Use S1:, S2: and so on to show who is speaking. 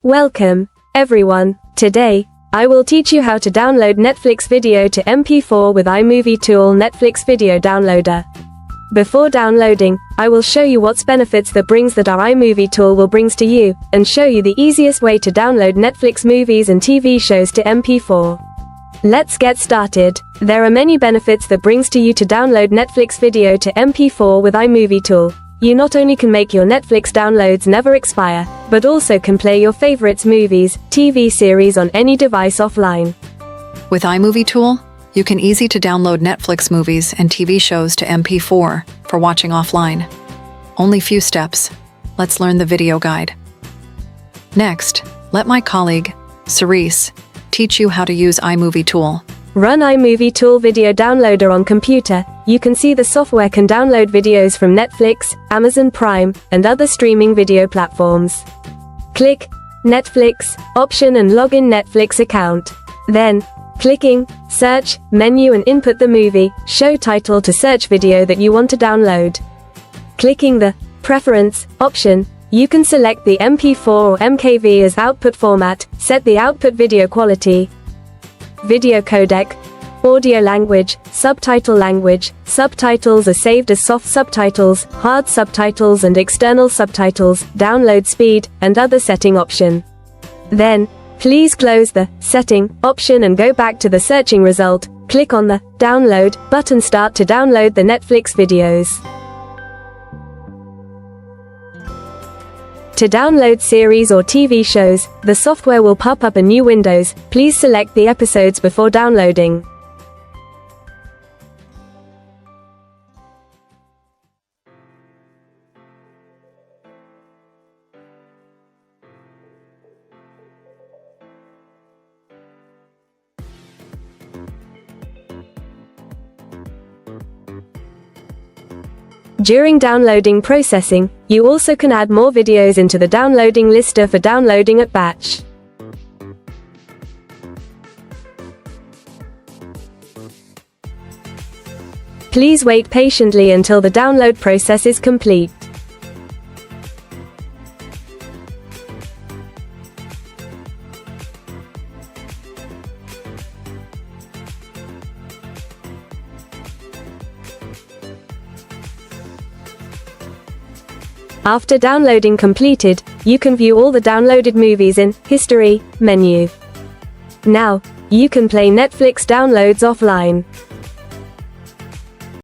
S1: Welcome, everyone. Today, I will teach you how to download Netflix video to MP4 with iMovieTool Netflix video downloader. Before downloading, I will show you what's benefits that brings that our iMovieTool will brings to you, and show you the easiest way to download Netflix movies and TV shows to MP4. Let's get started. There are many benefits that brings to you to download Netflix video to MP4 with iMovieTool. You not only can make your Netflix downloads never expire, but also can play your favorites movies, TV series on any device offline.
S2: With iMovieTool, you can easy to download Netflix movies and TV shows to MP4 for watching offline. Only few steps. Let's learn the video guide. Next, let my colleague, Cerise, teach you how to use iMovieTool.
S1: Run iMovieTool video downloader on computer. You can see the software can download videos from Netflix, Amazon Prime, and other streaming video platforms. Click Netflix option and log in Netflix account. Then, clicking Search menu and input the movie, show title to search video that you want to download. Clicking the Preference option, you can select the MP4 or MKV as output format, set the output video quality, video codec, audio language, subtitles are saved as soft subtitles, hard subtitles and external subtitles, download speed, and other setting option. Then, please close the setting option and go back to the searching result, click on the download button, start to download the Netflix videos. To download series or TV shows, the software will pop up a new windows. Please select the episodes before downloading. During downloading processing, you also can add more videos into the downloading lister for downloading at batch. Please wait patiently until the download process is complete. After downloading completed, you can view all the downloaded movies in History menu. Now, you can play Netflix downloads offline.